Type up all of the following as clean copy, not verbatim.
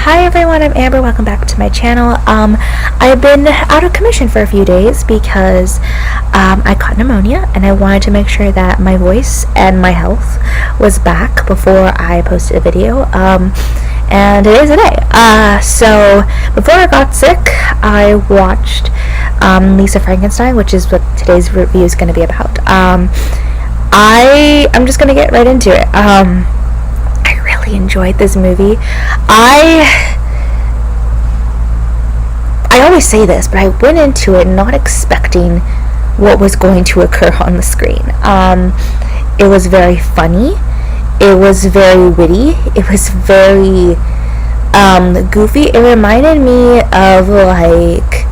Hi everyone, I'm Amber. Welcome back to my channel. I've been out of commission for a few days because I caught pneumonia and I wanted to make sure that my voice and my health was back before I posted a video. And today's the day. So before I got sick, I watched Lisa Frankenstein, which is what today's review is going to be about. I'm just going to get right into it. I really enjoyed this movie. I always say this, but I went into it not expecting what was going to occur on the screen. It was very funny. It was very witty. It was very goofy. It reminded me of like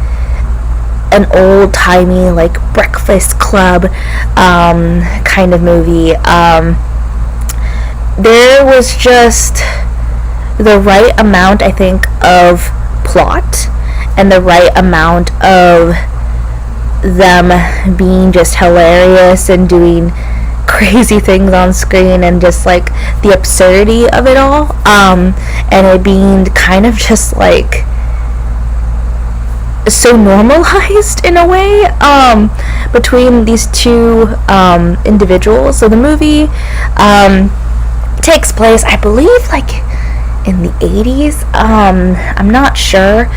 an old-timey like Breakfast Club kind of movie. There was just the right amount, I think, of plot and the right amount of them being just hilarious and doing crazy things on screen, and just like the absurdity of it all, and it being kind of just like so normalized in a way between these two individuals. So the movie takes place, I believe, like in the 80s. I'm not sure,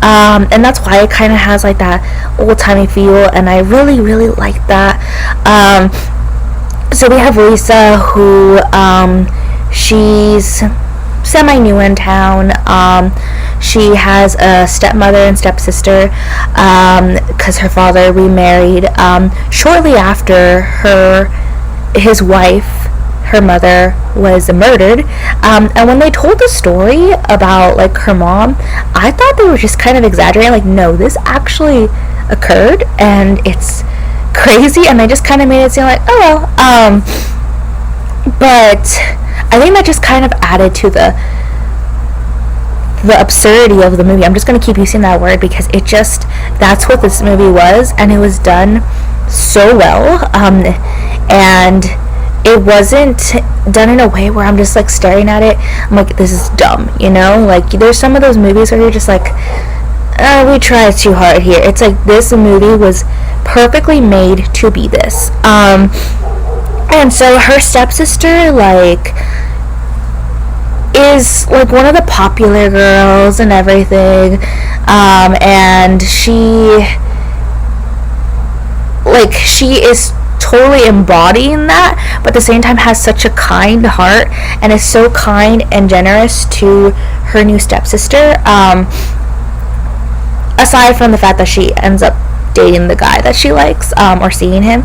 and that's why it kind of has like that old-timey feel, and I really like that. So we have Lisa, who she's semi-new in town. She has a stepmother and stepsister because her father remarried shortly after his wife, her mother, was murdered. And when they told the story about like her mom, I thought they were just kind of exaggerating, like, no, this actually occurred and it's crazy, and they just kind of made it seem like, oh well. But I think that just kind of added to the absurdity of the movie. I'm just going to keep using that word because that's what this movie was, and it was done so well. And it wasn't done in a way where I'm just like staring at it, I'm like, this is dumb, you know? Like, there's some of those movies where you're just like, we tried too hard here. It's like this movie was perfectly made to be this. And so her stepsister, like, is like one of the popular girls and everything, and she is totally embodying that, but at the same time has such a kind heart and is so kind and generous to her new stepsister, aside from the fact that she ends up dating the guy that she likes, or seeing him,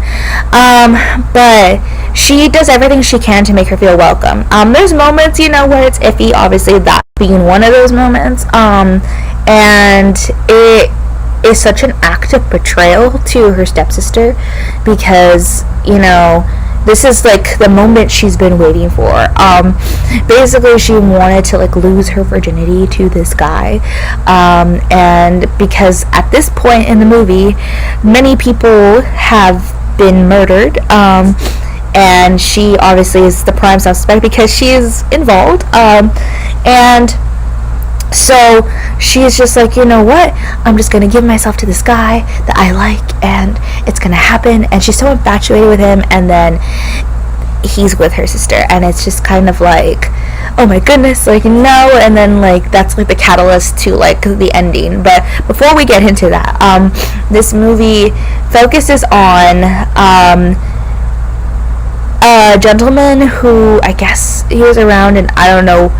but she does everything she can to make her feel welcome. There's moments, you know, where it's iffy, obviously that being one of those moments, and it is such an act of betrayal to her stepsister, because, you know, this is like the moment she's been waiting for. Basically she wanted to like lose her virginity to this guy, and because at this point in the movie many people have been murdered, and she obviously is the prime suspect because she is involved, and so she's just like, you know what, I'm just gonna give myself to this guy that I like, and it's gonna happen. And she's so infatuated with him, and then he's with her sister, and it's just kind of like, oh my goodness, like, no. And then like that's like the catalyst to like the ending. But before we get into that, this movie focuses on a gentleman who, I guess he was around, and I don't know,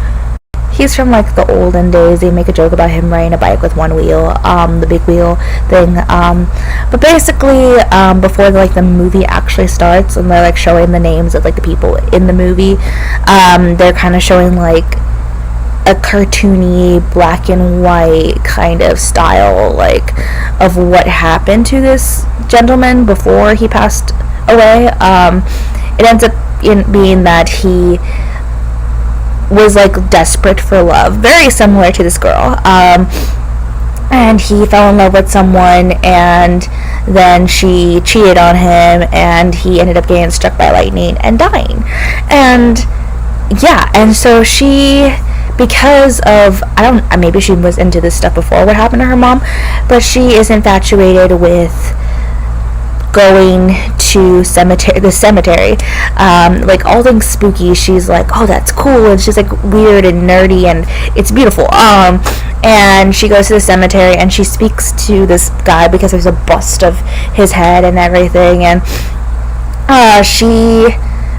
he's from like the olden days. They make a joke about him riding a bike with one wheel, the big wheel thing. But basically, before the movie actually starts, and they're like showing the names of like the people in the movie, they're kind of showing like a cartoony black and white kind of style, like, of what happened to this gentleman before he passed away. It ends up being that he was like desperate for love, very similar to this girl, and he fell in love with someone, and then she cheated on him, and he ended up getting struck by lightning and dying. And yeah, and so she because of, I don't, maybe she was into this stuff before what happened to her mom, but she is infatuated with going to the cemetery, like all things spooky. She's like, oh, that's cool, and she's like weird and nerdy, and it's beautiful. And she goes to the cemetery and she speaks to this guy because there's a bust of his head and everything, and she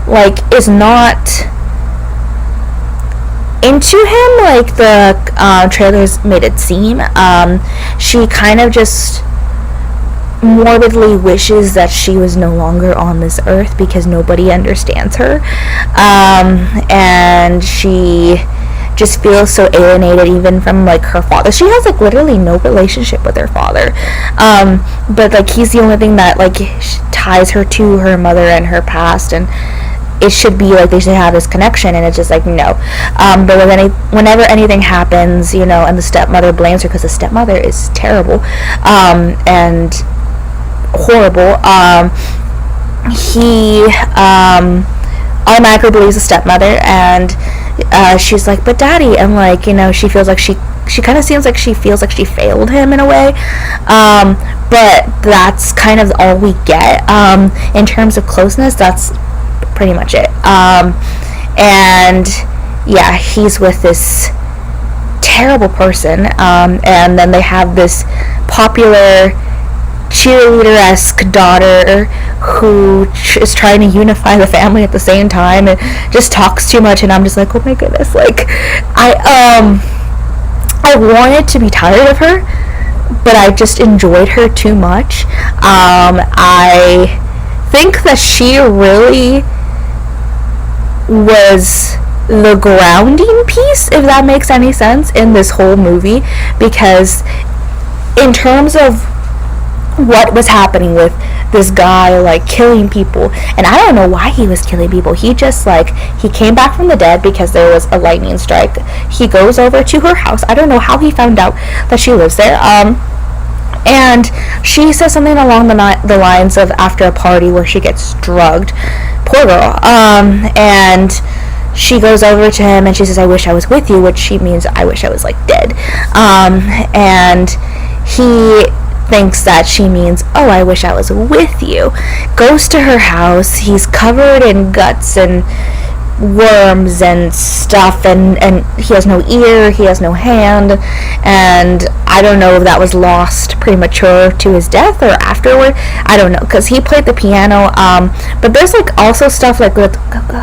like is not into him like the trailers made it seem. She kind of just morbidly wishes that she was no longer on this earth because nobody understands her, and she just feels so alienated even from like her father. She has like literally no relationship with her father, but like he's the only thing that like ties her to her mother and her past, and it should be like they should have this connection, and it's just like no. But whenever anything happens, you know, and the stepmother blames her because the stepmother is terrible and horrible, he automatically believes the stepmother, and she's like, but daddy, and like, you know, she feels like she kind of seems like she feels like she failed him in a way, but that's kind of all we get in terms of closeness. That's pretty much it. And yeah, he's with this terrible person, and then they have this popular cheerleader-esque daughter who is trying to unify the family at the same time and just talks too much, and I'm just like, oh my goodness, like I wanted to be tired of her, but I just enjoyed her too much. I think that she really was the grounding piece, if that makes any sense, in this whole movie, because in terms of what was happening with this guy like killing people, and I don't know why he was killing people. He just like, he came back from the dead because there was a lightning strike. He goes over to her house. I don't know how he found out that she lives there, and she says something along the lines of after a party where she gets drugged, poor girl, and she goes over to him and she says, I wish I was with you, which she means I wish I was like dead, and he thinks that she means, oh, I wish I was with you. Goes to her house. He's covered in guts and worms and stuff, and he has no ear, he has no hand, and I don't know if that was lost premature to his death or afterward. I don't know, because he played the piano, but there's like also stuff like that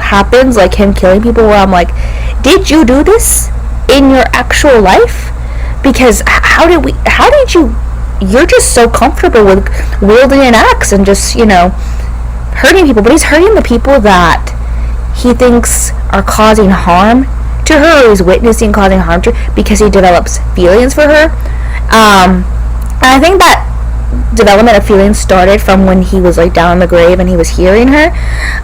happens, like him killing people, where I'm like, did you do this in your actual life? Because you're just so comfortable with wielding an axe and just, you know, hurting people, but he's hurting the people that he thinks are causing harm to her, or he's witnessing causing harm to her, because he develops feelings for her. And I think that development of feelings started from when he was like down in the grave and he was hearing her,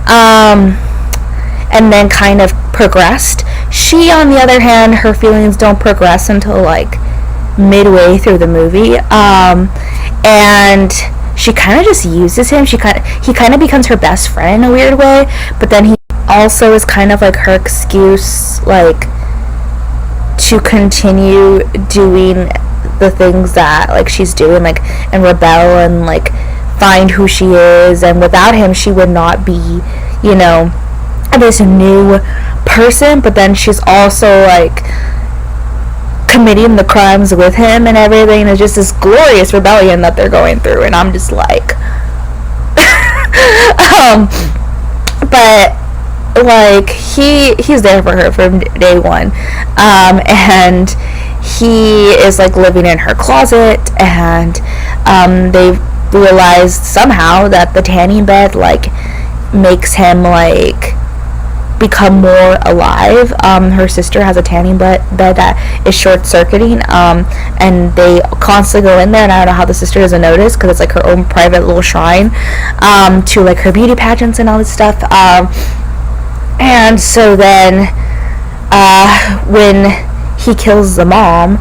and then kind of progressed. She, on the other hand, her feelings don't progress until like midway through the movie, and she kind of just uses him. He kind of becomes her best friend in a weird way, but then he also is kind of like her excuse, like, to continue doing the things that like she's doing, like, and rebel and like find who she is. And without him, she would not be, you know, this new person, but then she's also like committing the crimes with him and everything. It's just this glorious rebellion that they're going through, and I'm just like but like he's there for her from day one, and he is like living in her closet, and they've realized somehow that the tanning bed like makes him like become more alive. Her sister has a tanning bed that is short-circuiting, and they constantly go in there, and I don't know how the sister doesn't notice, because it's like her own private little shrine to like her beauty pageants and all this stuff. And so then when he kills the mom,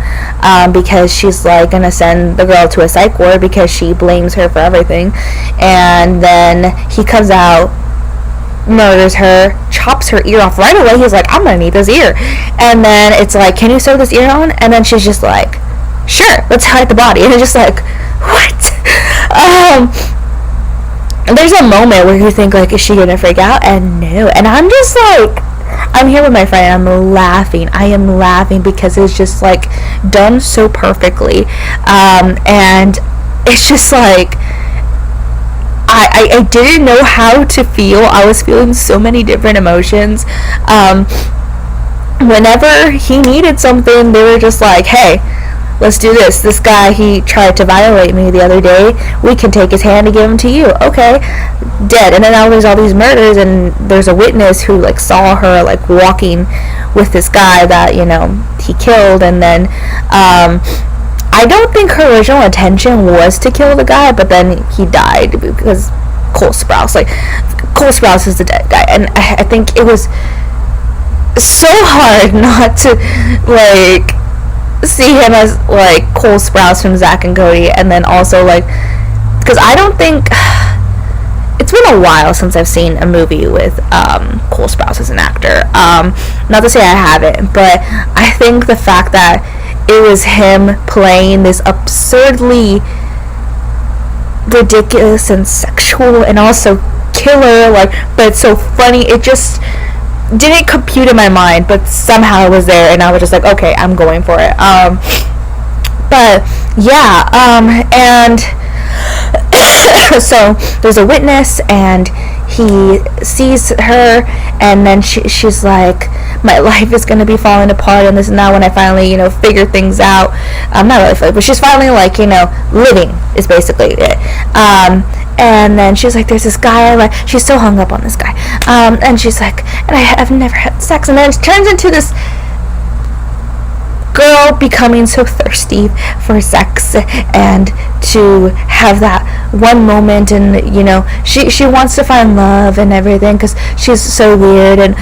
because she's like gonna send the girl to a psych ward because she blames her for everything, and then he comes out, murders her, chops her ear off right away. He's like, I'm gonna need this ear. And then it's like, can you sew this ear on? And then she's just like, sure, let's hide the body. And it's just like, what? There's a moment where you think, like, is she gonna freak out? And no. And I'm just like, I'm here with my friend, I'm laughing. I am laughing because it's just like done so perfectly. And it's just like, I didn't know how to feel. I was feeling so many different emotions. Whenever he needed something, they were just like, hey, let's do this. This guy, he tried to violate me the other day. We can take his hand and give him to you. Okay, dead. And then now there's all these murders, and there's a witness who like saw her like walking with this guy that, you know, he killed. And then I don't think her original intention was to kill the guy, but then he died because Cole Sprouse is the dead guy. And I think it was so hard not to like see him as like Cole Sprouse from Zack and Cody. And then also like, because I don't think it's been a while since I've seen a movie with Cole Sprouse as an actor. Not to say I haven't, but I think the fact that it was him playing this absurdly ridiculous and sexual and also killer, like, but it's so funny, it just didn't compute in my mind, but somehow it was there, and I was just like, okay, I'm going for it. But yeah, and so there's a witness, and he sees her, and then she's like, my life is gonna be falling apart, and this and that, when I finally, you know, figure things out. Not really, but she's finally like, you know, living is basically it. And then she's like, there's this guy, like, she's so hung up on this guy, and she's like, and I've never had sex, and then it turns into this girl becoming so thirsty for sex and to have that one moment, and you know, she wants to find love and everything because she's so weird. And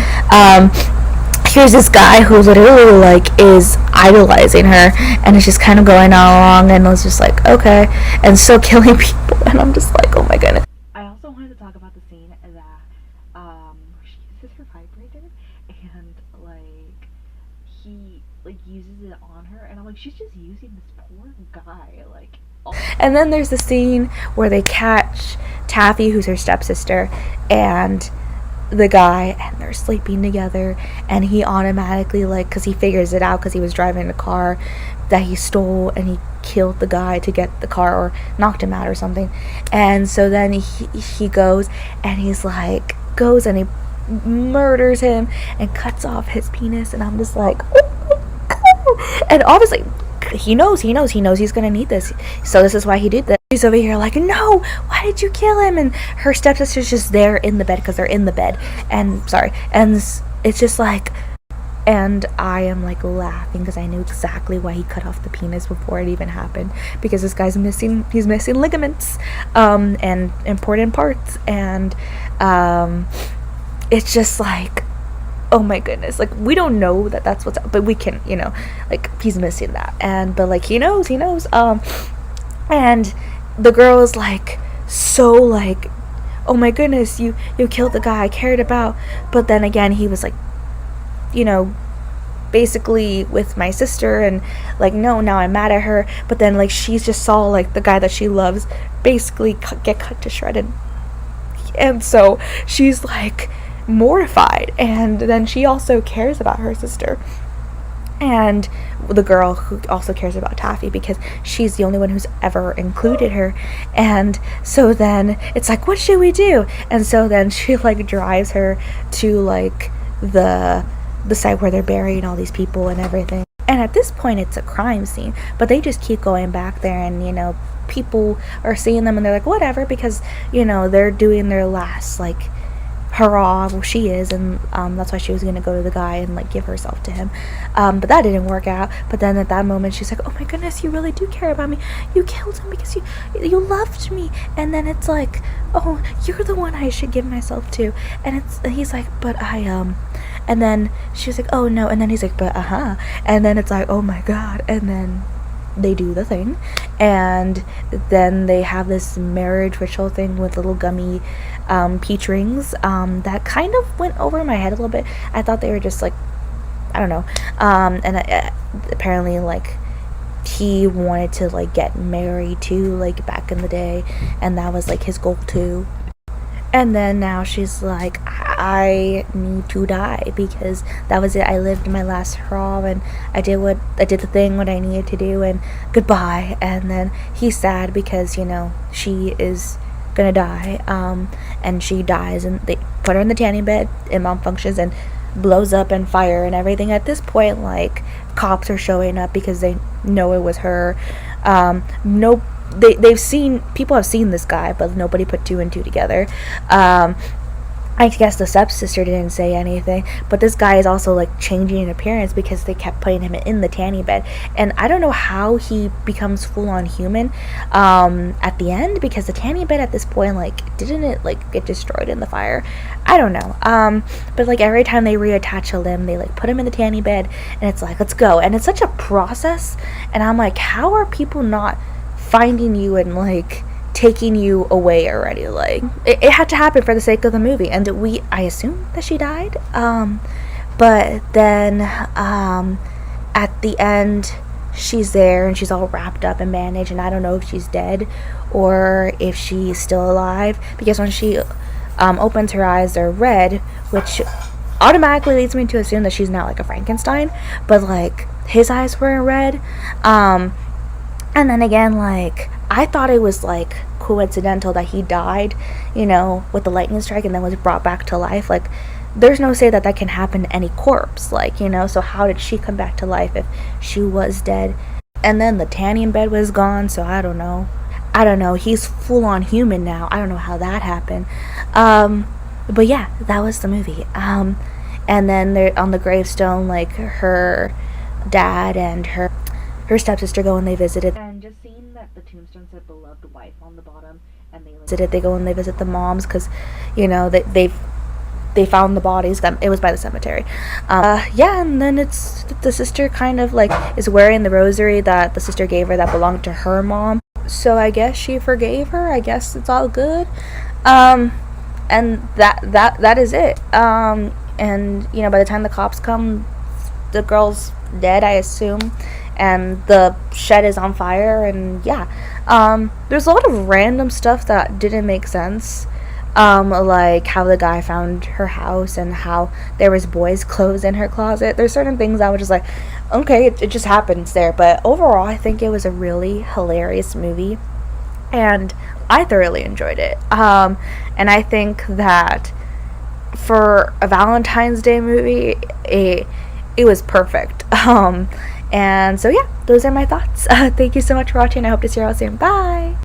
here's this guy who literally like is idolizing her, and it's just kind of going all along, and it's just like, okay, and still killing people, and I'm just like, oh my goodness. I also wanted to talk about the scene that she uses her vibrator, and like he like uses it on her, and I'm like, she's just using this poor guy, like. And then there's the scene where they catch Taffy, who's her stepsister, and the guy, and they're sleeping together, and he automatically, like, because he figures it out because he was driving the car that he stole, and he killed the guy to get the car, or knocked him out or something. And so then he goes, and he's like, goes and he murders him and cuts off his penis, and I'm just like, oh my God. And obviously he knows he's gonna need this, so this is why he did this. She's over here like, no, why did you kill him? And her stepsister's just there in the bed, because they're in the bed, and it's just like, and I am like laughing because I knew exactly why he cut off the penis before it even happened, because this guy's missing ligaments and important parts, and it's just like, oh my goodness, like, we don't know that that's what's up, but we can, you know, like, he's missing that, and but like he knows, and the girl is like, so like, oh my goodness, you killed the guy I cared about. But then again, he was like, you know, basically with my sister, and like, no, now I'm mad at her. But then like, she's just saw like the guy that she loves basically get cut to shredded, and so she's like mortified. And then she also cares about her sister, and the girl who also cares about Taffy, because she's the only one who's ever included her. And so then it's like, what should we do? And so then she like drives her to like the site where they're burying all these people and everything. And at this point it's a crime scene, but they just keep going back there, and you know, people are seeing them, and they're like, whatever, because you know, they're doing their last like hurrah. Well, she is, and that's why she was gonna go to the guy and like give herself to him, but that didn't work out. But then at that moment she's like, oh my goodness, you really do care about me, you killed him because you loved me. And then it's like, oh, you're the one I should give myself to. And he's like, but I and then she's like, oh no. And then he's like, but and then it's like, oh my God. And then they do the thing, and then they have this marriage ritual thing with little gummy peach rings that kind of went over my head a little bit. I thought they were just like, I don't know, and apparently like he wanted to like get married too, like back in the day, and that was like his goal too. And then now she's like, I need to die because that was it. I lived my last hurrah, and I did the thing what I needed to do, and goodbye. And then he's sad because, you know, she is gonna die. And she dies, and they put her in the tanning bed. It malfunctions and blows up and fire and everything. At this point, like, cops are showing up because they know it was her. No, they've seen, people have seen this guy, but nobody put two and two together. I guess the stepsister didn't say anything, but this guy is also like changing in appearance because they kept putting him in the tanning bed, and I don't know how he becomes full-on human at the end, because the tanning bed at this point, like, didn't it like get destroyed in the fire? I don't know. But like every time they reattach a limb, they like put him in the tanning bed, and it's like, let's go, and it's such a process, and I'm like, how are people not finding you and like taking you away already? Like, it had to happen for the sake of the movie, and I assume that she died, but then at the end she's there and she's all wrapped up and bandaged, and I don't know if she's dead or if she's still alive, because when she opens her eyes, they're red, which automatically leads me to assume that she's not like a Frankenstein, but like his eyes were red. And then again, like, I thought it was like coincidental that he died, you know, with the lightning strike, and then was brought back to life. Like, there's no say that that can happen to any corpse, like, you know, so how did she come back to life if she was dead? And then the tanning bed was gone, so I don't know, he's full on human now. I don't know how that happened. But yeah, that was the movie. And then there on the gravestone, like, her dad and her stepsister go and they visit it. And just seeing that the tombstone said beloved wife on the bottom, and they go and they visit the moms, because, you know, they found the bodies. It was by the cemetery. Yeah, and then it's the sister kind of like is wearing the rosary that the sister gave her that belonged to her mom. So I guess she forgave her. I guess it's all good. And that is it. And you know, by the time the cops come, the girl's dead, I assume, and the shed is on fire. And yeah, there's a lot of random stuff that didn't make sense, like how the guy found her house and how there was boys' clothes in her closet. There's certain things I was just like, okay, it just happens there. But overall, I think it was a really hilarious movie, and I thoroughly enjoyed it. And I think that for a Valentine's Day movie, it was perfect. And so yeah, those are my thoughts. Thank you so much for watching. I hope to see you all soon. Bye!